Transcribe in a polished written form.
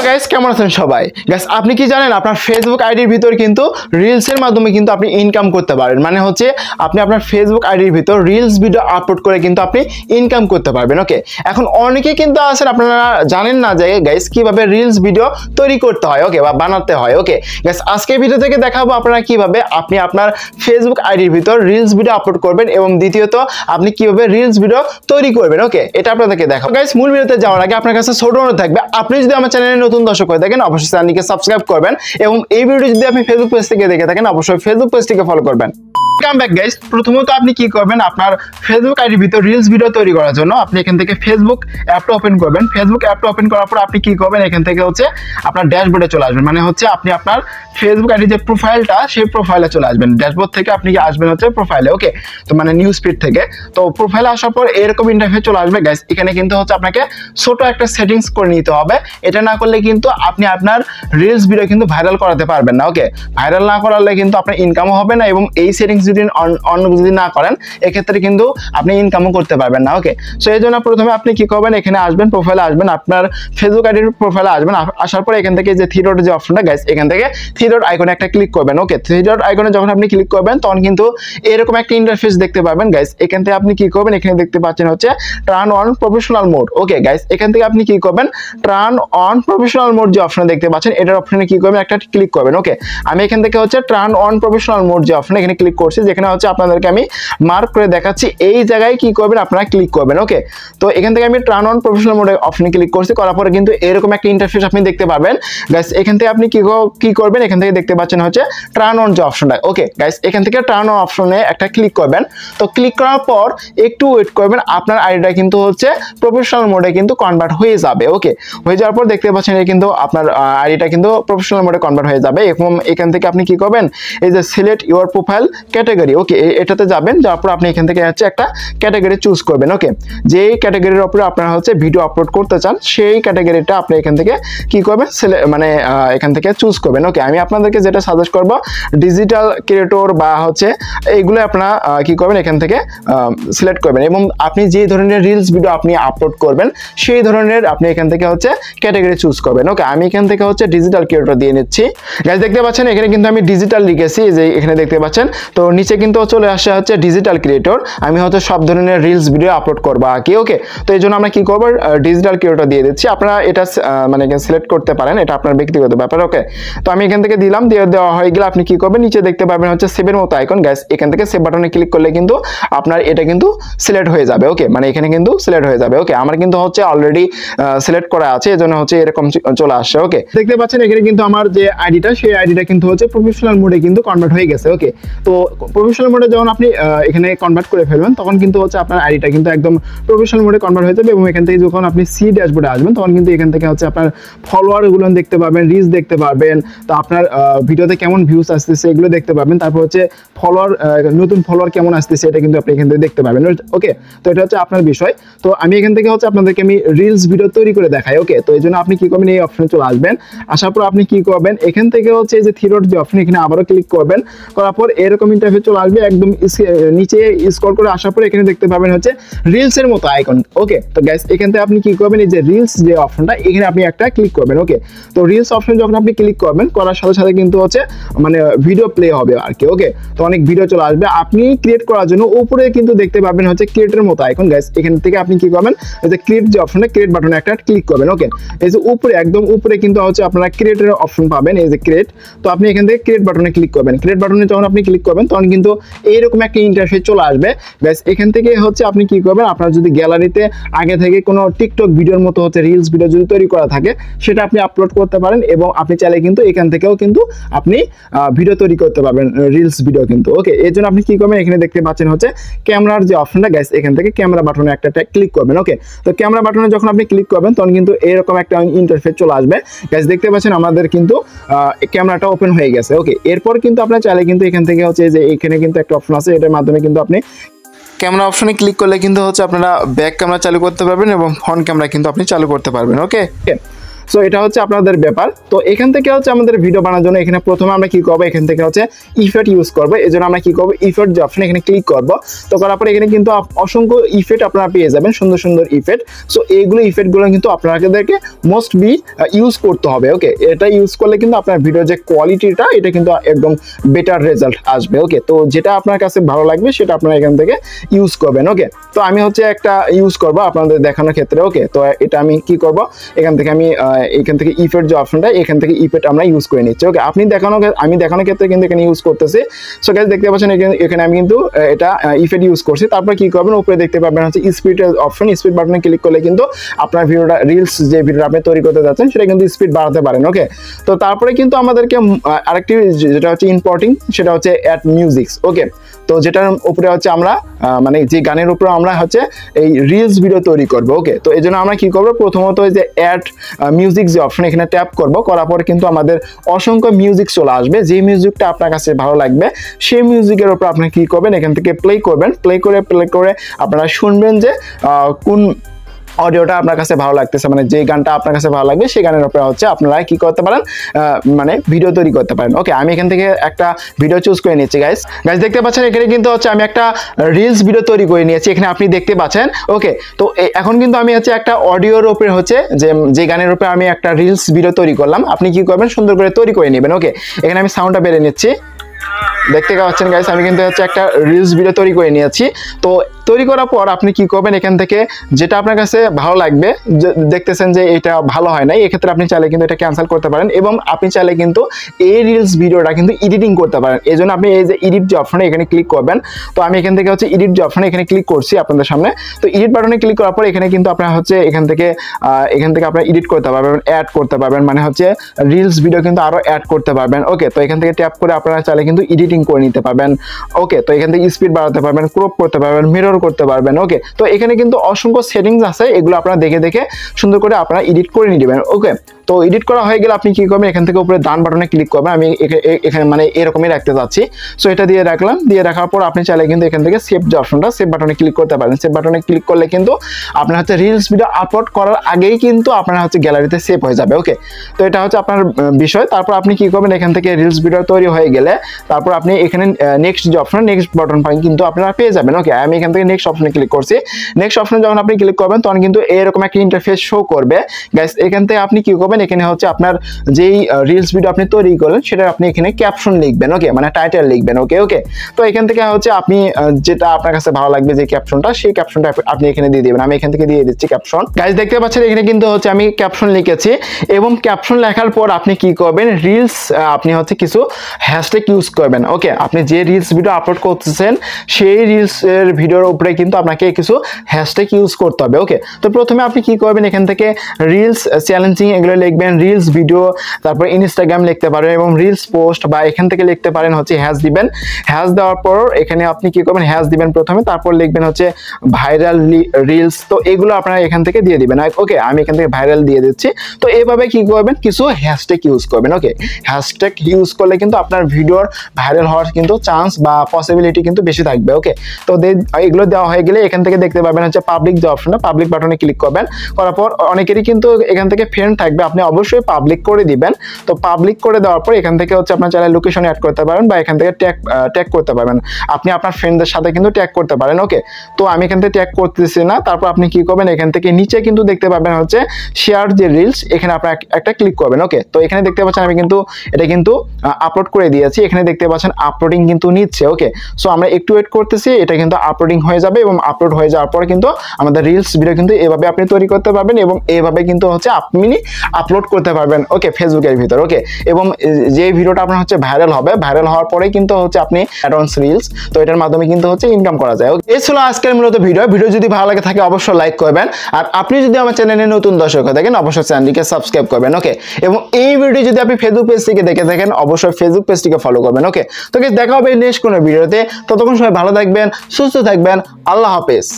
Guys কেমন আছেন সবাই? গাইস আপনি কি জানেন আপনার ফেসবুক আইডির ভিতর কিন্তু রিলসের মাধ্যমে কিন্তু আপনি ইনকাম করতে পারেন। মানে হচ্ছে আপনি আপনার ফেসবুক আইডির ভিতর রিলস ভিডিও আপলোড করে কিন্তু আপনি ইনকাম করতে পারবেন। ওকে, এখন অনেকে কিন্তু আছেন আপনারা জানেন না যে গাইস কিভাবে রিলস ভিডিও তৈরি করতে হয়, ওকে, বা বানাতে হয়। ওকে গাইস, আজকে ভিডিও থেকে দেখাবো আপনারা কিভাবে আপনি আপনার ফেসবুক আইডির ভিতর রিলস ভিডিও আপলোড করবেন এবং দ্বিতীয়ত আপনি কিভাবে রিলস ভিডিও তৈরি করবেন। ওকে, এটা আপনাদেরকে দেখাবো। গাইস মূল ভিডিওতে যাওয়ার আগে আপনার কাছে ছোট অনুরোধ থাকবে, আপনি যদি আমার চ্যানেলে নতুন দর্শক হয়ে থাকেন অবশ্যই চ্যানেলটিকে সাবস্ক্রাইব করবেন এবং এই ভিডিওটি যদি আপনি ফেসবুক পেজ থেকে দেখে থাকেন অবশ্যই ফেসবুক পেজটিকে ফলো করবেন। কাম ব্যাক গাইস, প্রথমত আপনি কি করবেন, আপনার ফেসবুক আইডির ভিতর রিলস ভিডিও তৈরি করার জন্য আপনি এখান থেকে ফেসবুক অ্যাপটা ওপেন করবেন। ফেসবুক অ্যাপটা ওপেন করার পর আপনি কি করবেন, এখান থেকে হচ্ছে আপনার ড্যাশবোর্ডে চলে আসবেন। মানে হচ্ছে আপনি আপনার ফেসবুক আইডির যে প্রোফাইলটা সেই প্রোফাইলে চলে আসবেন। ড্যাশবোর্ড থেকে আপনি আসবেন হচ্ছে প্রোফাইলে। ওকে, তো মানে নিউজ ফিড থেকে তো প্রোফাইলে আসার পর এরকম ইন্টারফেস চলে আসবে। গাইস এখানে কিন্তু হচ্ছে আপনাকে ছোট একটা সেটিংস করে নিতে হবে। এটা না করলে কিন্তু আপনি আপনার রিলস ভিডিও কিন্তু ভাইরাল করাতে পারবেন না। ওকে, ভাইরাল না করালে কিন্তু আপনার ইনকামও হবে না এবং এই সেটিংস যদি যদি না করেন এক্ষেত্রে কিন্তু আপনি ইনকামও করতে পারবেন না। ওকে, সো এই জন্য প্রথমে আপনি কি করবেন, এখানে আসবেন, প্রোফাইলে আসবেন, আপনার ফেসবুক আইডির প্রোফাইলে আসবেন। আসার পর এখান থেকে যে থ্রি ডট যে অপশনটা গাইস, এখান থেকে থ্রি ডট আইকনে একটা ক্লিক করবেন। ওকে, থ্রি ডট আইকনে যখন আপনি ক্লিক করবেন তখন কিন্তু এরকম একটা ইন্টারফেস দেখতে পাবেন। গাইস এখান থেকে আপনি কি করবেন, এখানে দেখতে পাচ্ছেন হচ্ছে turn on professional mode. Okay guys, এখান থেকে আপনি কি করবেন, টার্ন অন প্রফেশনাল মোড যে অপশন দেখতে পাচ্ছেন এটার অপশনে কি করবেন, একটা ক্লিক করবেন। ওকে, আমি এখান থেকে হচ্ছে টার্ন অন প্রফেশনাল মোড যে অপশন এখানে ক্লিক করছি, যেখানে হচ্ছে আপনাদেরকে আমি মার্ক করে দেখাচ্ছি এই জায়গায় কি করবেন, আপনারা ক্লিক করবেন। ওকে, তো এখান থেকে আমি টার্ন অন প্রফেশনাল মোড অপশনে ক্লিক করছি, করার পরে কিন্তু এরকম একটা ইন্টারফেস আপনি দেখতে পাবেন। গাইস এখান থেকে আপনি কি করবেন, এখান থেকে দেখতে পাচ্ছেন হচ্ছে টার্ন অন যে অপশনটা। ওকে গাইস, এখান থেকে টার্ন অন অপশনে একটা ক্লিক করবেন। তো ক্লিক করার পর একটু ওয়েট করবেন, আপনার আইডিটা কিন্তু হচ্ছে প্রফেশনাল মোডে কিন্তু কনভার্ট হয়ে যাবে। ওকে, হয়ে যাওয়ার পর দেখতে পাচ্ছেন কিন্তু আপনার আইডিটা কিন্তু প্রফেশনাল মোডে কনভার্ট হয়ে যাবে এবং এখান থেকে আপনি কি করবেন, এই যে সিলেক্ট ইউর প্রোফাইল ক্যাটাগরি, ওকে এটাতে যাবেন। যাওয়ার পর আপনি এখান থেকে হচ্ছে একটা ক্যাটাগরি চুজ করবেন। ওকে, যেই ক্যাটাগরির উপরে আপনারা হচ্ছে ভিডিও আপলোড করতে চান সেই ক্যাটাগরিটা আপনি এখান থেকে কি করবেন, মানে এখান থেকে চুজ করবেন। ওকে, আমি আপনাদেরকে যেটা সাজেস্ট করব ডিজিটাল ক্রিয়েটর বা হচ্ছে এইগুলো আপনারা কি করবেন, এখান থেকে সিলেক্ট করবেন এবং আপনি যে ধরনের রিলস ভিডিও আপনি আপলোড করবেন সেই ধরনের আপনি এখান থেকে হচ্ছে ক্যাটাগরি চুজ করবেন। ওকে, আমি এখান থেকে হচ্ছে ডিজিটাল ক্রিয়েটর দিয়ে নিচ্ছি। গাইস দেখতে পাচ্ছেন এখানে কিন্তু আমি ডিজিটাল লিখেছি, যে এখানে দেখতে পাচ্ছেন। তো নিচে কিন্তু চলে আসে হচ্ছে ডিজিটাল ক্রিয়েটর। আমি হয়তো সব ধরনের রিলস ভিডিও আপলোড করবো আর কি। ওকে, তো এই জন্য আমরা কি করবো, ডিজিটাল ক্রিয়েটর দিয়ে দিচ্ছি। আপনারা এটা মানে সিলেক্ট করতে পারেন, এটা আপনার ব্যক্তিগত ব্যাপার। ওকে, তো আমি এখান থেকে দিলাম, দেওয়া হয়ে গেলে আপনি কি করবেন, নিচে দেখতে পাবেন হচ্ছে সেভের মতো আইকন। গাইস এখান থেকে সেভ বাটনে ক্লিক করলে কিন্তু আপনার এটা কিন্তু সিলেক্ট হয়ে যাবে। ওকে, মানে এখানে কিন্তু সিলেক্ট হয়ে যাবে। ওকে, আমার কিন্তু হচ্ছে অলরেডি সিলেক্ট করা আছে, এজন্য হচ্ছে এরকম চলে আসছে। ওকে, দেখতে পাচ্ছেন এখানে কিন্তু আমার যে আইডিটা সেই আইডিটা কিন্তু হচ্ছে প্রফেশনাল মোডে কিন্তু কনভার্ট হয়ে গেছে। ওকে, তো প্রফেশনাল মোডে যখন আপনি এখানে কনভার্ট করে ফেলবেন তখন কিন্তু হচ্ছে আপনার আইডিটা কিন্তু একদম প্রফেশনাল মোডে কনভার্ট হয়ে যাবে এবং এখান থেকে যখন আপনি সি ড্যাশবোর্ডে আসবেন তখন কিন্তু এখান থেকে হচ্ছে আপনার ফলোয়ারগুলো দেখতে পাবেন, রিচ দেখতে পারবেন, তো আপনার ভিডিওতে কেমন ভিউজ আসতেছে এগুলো দেখতে পাবেন, তারপর হচ্ছে ফলোয়ার, নতুন ফলোয়ার কেমন আসতেছে এটা কিন্তু আপনি এখান থেকে দেখতে পাবেন। ওকে, তো এটা হচ্ছে আপনার বিষয়। তো আমি এখান থেকে হচ্ছে আপনাদেরকে আমি রিলস ভিডিও তৈরি করে দেখাই। ওকে, তো এই জন্য আপনি কি করবেন, এই অপশনে চলে আসবেন। আসার পর আপনি কি করবেন, এখান থেকে হচ্ছে এই যে থ্রি ডট যে অপশন এখানে আবারও ক্লিক করবেন। করার পর এরকম ইন্টারফেস চলে আসবে, একদম নিচে স্ক্রল করে আসার পর এখানে দেখতে পাবেন হচ্ছে রিলসের মতো আইকন। ওকে, তো গাইস এখান থেকে আপনি কি করবেন, এই যে রিলস যে অপশনটা এখানে আপনি একটা ক্লিক করবেন। ওকে, তো রিলস অপশন যখন আপনি ক্লিক করবেন করার সাথে সাথে কিন্তু হচ্ছে মানে ভিডিও প্লে হবে আর কি। ওকে, তো অনেক ভিডিও চলে আসবে। আপনি ক্রিয়েট করার জন্য উপরে কিন্তু দেখতে পাবেন হচ্ছে ক্রিয়েটের মতো আইকন। গাইস এখান থেকে আপনি কি করবেন, এই যে ক্রিয়েট যে অপশনটা ক্রিয়েট বাটনে একটা ক্লিক করবেন। ওকে, এই যে উপরে একদম উপরে কিন্তু হচ্ছে আপনারা ক্রিয়েটের অপশন পাবেন, এই যে ক্রিয়েট। তো আপনি এখান থেকে ক্রিয়েট বাটনে ক্লিক করবেন। ক্রিয়েট বাটনে যখন আপনি ক্লিক করবেন তখন কিন্তু এইরকম একটা ইন্টারফেস চলে আসবে। গাইস এখান থেকে হচ্ছে আপনি কি করবেন, আপনার যদি গ্যালারিতে আগে থেকে কোনো টিকটক ভিডিওর মতো হচ্ছে রিলস ভিডিও যদি তৈরি করা থাকে সেটা আপনি আপলোড করতে পারেন এবং আপনি চাইলে কিন্তু এখান থেকেও কিন্তু আপনি ভিডিও তৈরি করতে পারবেন, রিলস ভিডিও কিন্তু। ওকে, এর জন্য আপনি কি করবেন, এখানে দেখতে পাচ্ছেন হচ্ছে ক্যামেরার যে অপশনটা। গাইস এখান থেকে ক্যামেরা বাটনে একটা ক্লিক করবেন। ওকে, তো ক্যামেরা বাটনে যখন আপনি ক্লিক করবেন তখন কিন্তু এরকম একটা ইন্টারফেস চলে আসবে। গাইস দেখতে পাচ্ছেন আমাদের কিন্তু ক্যামেরাটা ওপেন হয়ে গেছে। ওকে, এরপর কিন্তু আপনার চাইলে কিন্তু এখান থেকে হচ্ছে যে এখানে কিন্তু একটা অপশন আছে, এটার মাধ্যমে কিন্তু আপনি ক্যামেরা অপশনে ক্লিক করলে কিন্তু হচ্ছে আপনারা ব্যাক ক্যামেরা চালু করতে পারবেন এবং ফ্রন্ট ক্যামেরা কিন্তু আপনি চালু করতে পারবেন। ওকে, সো এটা হচ্ছে আপনাদের ব্যাপার। তো এখান থেকে হচ্ছে আমাদের ভিডিও বানানোর জন্য এখানে প্রথমে আমরা কি করবো, এখান থেকে হচ্ছে ইফেক্ট ইউজ করবো। এই জন্য আমরা কি করবো, ইফেক্ট যে অপশন এখানে ক্লিক করবো। তো করার পরে এখানে কিন্তু অসংখ্য ইফেক্ট আপনারা পেয়ে যাবেন, সুন্দর সুন্দর ইফেক্ট। সো এইগুলো ইফেক্টগুলো কিন্তু আপনাদেরকে মোস্ট বি ইউজ করতে হবে। ওকে, এটা ইউজ করলে কিন্তু আপনার ভিডিওর যে কোয়ালিটিটা এটা কিন্তু একদম বেটার রেজাল্ট আসবে। ওকে, তো যেটা আপনার কাছে ভালো লাগবে সেটা আপনারা এখান থেকে ইউজ করবেন। ওকে, তো আমি হচ্ছে একটা ইউজ করবো আপনাদের দেখানোর ক্ষেত্রে। ওকে, তো এটা আমি কি করব, এখান থেকে আমি এখান থেকে ইফেক্ট যে অপশনটা এখান থেকে ইফেক্ট আমরা ইউজ করে নিচ্ছি। ওকে, আমি দেখানোর ক্ষেত্রে কিন্তু এখানে ইউজ করতেছি। সো গাইস দেখতে পাচ্ছেন এখানে আমি কিন্তু এটা ইফেক্ট ইউজ করছি। তারপর কি করবেন, উপরে দেখতে পাবেন হচ্ছে স্পিড অপশন, স্পিড বাটনে ক্লিক করলে কিন্তু আপনার ভিডিওটা রিলস যে ভিডিওটা আপনি তৈরি করতে যাচ্ছেন সেটা কিন্তু স্পিড বাড়াতে পারেন। ওকে, তো তারপরে কিন্তু আমাদেরকে আরেকটি যেটা হচ্ছে ইম্পর্টেন্ট সেটা হচ্ছে অ্যাড মিউজিক্স। ওকে, তো যেটার উপরে হচ্ছে আমরা মানে যে গানের উপরে আমরা হচ্ছে এই রিলস ভিডিও তৈরি করব। ওকে, তো এই জন্য আমরা কি করব, প্রথমত যে অ্যাড মিউজিক যে অপশন এখানে ট্যাপ করব। করার পর কিন্তু আমাদের অসংখ্য মিউজিক চলে আসবে। যে মিউজিকটা আপনার কাছে ভালো লাগবে সেই মিউজিকের উপর আপনি কি করবেন, এখান থেকে প্লে করবেন। প্লে করে আপনারা শুনবেন যে কোন অডিওটা আপনার কাছে ভালো লাগতেছে, মানে যে গানটা আপনার কাছে ভালো লাগবে সেই গানের উপরে হচ্ছে আপনারা কি করতে পারেন, মানে ভিডিও তৈরি করতে পারেন। ওকে, আমি এখান থেকে একটা ভিডিও চুজ করে নিচ্ছি। গাইস দেখতে পাচ্ছেন এখানে কিন্তু হচ্ছে আমি একটা রিলস ভিডিও তৈরি করে নিয়েছি, এখানে আপনি দেখতে পাচ্ছেন। ওকে, তো এখন কিন্তু আমি হচ্ছে একটা অডিওর উপরে হচ্ছে যে গানের উপরে আমি একটা রিলস ভিডিও তৈরি করলাম, আপনি কি করবেন, সুন্দর করে তৈরি করে নেবেন। ওকে, এখানে আমি সাউন্ডটা বেড়ে নিচ্ছি। দেখতে পাচ্ছেন গাইস আমি কিন্তু হচ্ছে একটা রিলস ভিডিও তৈরি করে নিয়েছি। তো তৈরি করার পর আপনি কি করবেন, এখান থেকে যেটা আপনার কাছে ভালো লাগবে, দেখতেছেন যে এটা ভালো হয় না, এক্ষেত্রে আপনি চাইলে কিন্তু এটা ক্যান্সেল করতে পারেন এবং আপনি চাইলে কিন্তু এই রিলস ভিডিওটা কিন্তু এডিটিং করতে পারেন। এই জন্য আপনি এই যে এডিট যে অপশনে এখানে ক্লিক করবেন। তো আমি এখান থেকে হচ্ছে এডিট যে অপশনে এখানে ক্লিক করছি আপনাদের সামনে। তো এডিট বাটনে ক্লিক করার পর এখানে কিন্তু আপনার হচ্ছে এখান থেকে আপনারা এডিট করতে পারবেন, অ্যাড করতে পারবেন, মানে হচ্ছে রিলস ভিডিও কিন্তু আরো অ্যাড করতে পারবেন। ওকে, তো এখান থেকে ট্যাপ করে আপনারা চাইলে কিন্তু এডিটিং করে নিতে পারবেন। ওকে, তো এখান থেকে স্পিড বাড়াতে পারবেন, ক্রপ করতে পারবেন, মিরর করতে পারবেন। ওকে, তো এখানে কিন্তু অসংখ্য সেটিংস আছে, এগুলো আপনারা দেখে সুন্দর করে আপনারা এডিট করে নেবেন। ওকে, তো এডিট করা হয়ে গেলে আপনি কি করবেন, এখান থেকে উপরে ডান বাটনে ক্লিক করবেন। আমি এখানে মানে এরকমই রাখতে যাচ্ছি। সো এটা দিয়ে রাখলাম, দিয়ে রাখার পর আপনি চাইলে কিন্তু এখান থেকে সেভ যে অপশনটা, সেভ বাটনে ক্লিক করতে পারেন। সেভ বাটনে ক্লিক করলে কিন্তু আপনার হচ্ছে রিলস ভিডিও আপলোড করার আগেই কিন্তু আপনার হচ্ছে গ্যালারিতে সেভ হয়ে যাবে। ওকে, তো এটা হচ্ছে আপনার বিষয়। তারপর আপনি কি করবেন, এখান থেকে রিলস ভিডিও তৈরি হয়ে গেলে তারপর আপনি এখানে নেক্সট যে অপশন, নেক্সট বাটন পাই কিন্তু আপনারা পেয়ে যাবেন। ওকে, আমি এখান থেকে নেক্সট অপশনে ক্লিক করছি। নেক্সট অপশনে যখন আপনি ক্লিক করবেন তখন কিন্তু এরকম একটা ইন্টারফেস শো করবে। গাইস এখান থেকে আপনি কি করবেন, এখানে হচ্ছে আপনার যেই রিলস ভিডিও আপনি তৈরি করলেন সেটা আপনি এখানে ক্যাপশন লিখবেন। ওকে, মানে টাইটেল লিখবেন। ওকে, তো এখান থেকে হচ্ছে আপনি যেটা আপনার কাছে ভালো লাগবে যে ক্যাপশনটা, সেই ক্যাপশনটা আপনি এখানে দিয়ে দিবেন। আমি এখান থেকে দিয়ে দিচ্ছি ক্যাপশন। গাইস দেখতে পাচ্ছেন এখানে কিন্তু হচ্ছে আমি ক্যাপশন লিখেছি এবং ক্যাপশন লেখার পর আপনি কি করবেন, রিলস আপনি হচ্ছে কিছু হ্যাশট্যাগ ইউজ করবেন। ওকে, আপনি যে রিলস ভিডিও আপলোড করতেছেন সেই রিলস এর ভিডিওর উপরে কিন্তু আপনাকে কিছু হ্যাশট্যাগ ইউজ করতে হবে। ওকে, তো প্রথমে আপনি কি করবেন, এখান থেকে রিলস চ্যালেঞ্জিং এগুলো লিখবেন, রিলস ভিডিও, তারপর ইনস্টাগ্রাম লিখতে পারেন এবং রিলস পোস্ট, বা এখান থেকে লিখতে পারেন হচ্ছে হ্যাশ দিবেন। হ্যাশ দেওয়ার পর এখানে আপনি কি করবেন, হ্যাশ দিবেন প্রথমে, তারপর লিখবেন হচ্ছে ভাইরাল রিলস। তো এগুলো আপনারা এখান থেকে দিয়ে দিবেন। ওকে, আমি এখান থেকে ভাইরাল দিয়ে দিচ্ছি। তো এইভাবে কি করবেন, কিছু হ্যাশট্যাগ ইউজ করবেন। ওকে, হ্যাশট্যাগ ইউজ করলে কিন্তু আপনার ভিডিওর ভাইরাল হওয়ার কিন্তু চান্স বা পসিবিলিটি কিন্তু বেশি থাকবে। ওকে, তো এগুলো দেওয়া হয়ে গেলে এখান থেকে দেখতে পাবেন হচ্ছে পাবলিক যে অপশনটা, পাবলিক বাটনে ক্লিক করবেন। করার পর অনেকেরই কিন্তু এখান থেকে ফ্রেন্ড থাকবে, আপনি অবশ্যই পাবলিক করে দিবেন। তো পাবলিক করে দেওয়ার পর এখান থেকে হচ্ছে আপনার চাইলে লোকেশন অ্যাড করতে পারেন বা এখান থেকে ট্যাগ করতে পারবেন। আপনি আপনার ফ্রেন্ডদের সাথে কিন্তু ট্যাগ করতে পারেন। ওকে, তো আমি এখান থেকে ট্যাগ করতেছি না। তারপর আপনি কি করবেন, এখান থেকে নিচে কিন্তু দেখতে পাবেন হচ্ছে শেয়ার যে রিলস, এখানে আপনার একটা ক্লিক করবেন। ওকে, তো এখানে দেখতে পাচ্ছেন আমি কিন্তু এটা কিন্তু আপলোড করে দিয়েছি। এখানে দেখতে পাচ্ছেন আপলোডিং কিন্তু নিচ্ছে। ওকে, সো আমরা একটু ওয়েট করতেছি, এটা কিন্তু আপলোডিং হয়ে যাবে এবং আপলোড হয়ে যাওয়ার পর কিন্তু আমাদের রিলস ভিডিও কিন্তু এভাবে আপনি তৈরি করতে পারবেন এবং এভাবে কিন্তু হচ্ছে আপনি আপলোড করতে পারবেন। ওকে, ফেসবুকের ভিতর। ওকে, এবং যে ভিডিওটা আপনার হচ্ছে ভাইরাল হবে, ভাইরাল হওয়ার পরে কিন্তু হচ্ছে আপনি অ্যাডভান্স রিলস, তো এটার মাধ্যমে কিন্তু হচ্ছে ইনকাম করা যায়। এই ছিল আজকের মূলত ভিডিও যদি ভালো লাগে থাকে অবশ্যই লাইক করবেন, আর আপনি যদি আমার চ্যানেলে নতুন দর্শক হয়ে থাকেন অবশ্যই চ্যানেলটিকে সাবস্ক্রাইব করবেন। ওকে, এবং এই ভিডিও যদি আপনি ফেসবুক পেজ থেকে দেখে থাকেন অবশ্যই ফেসবুক পেজটিকে ফলো করবেন। ওকে, তো দেখা হবে নেক্সট কোনো ভিডিওতে। ততক্ষণ সবাই ভালো থাকবেন, সুস্থ থাকবেন। আল্লাহ হাফেজ।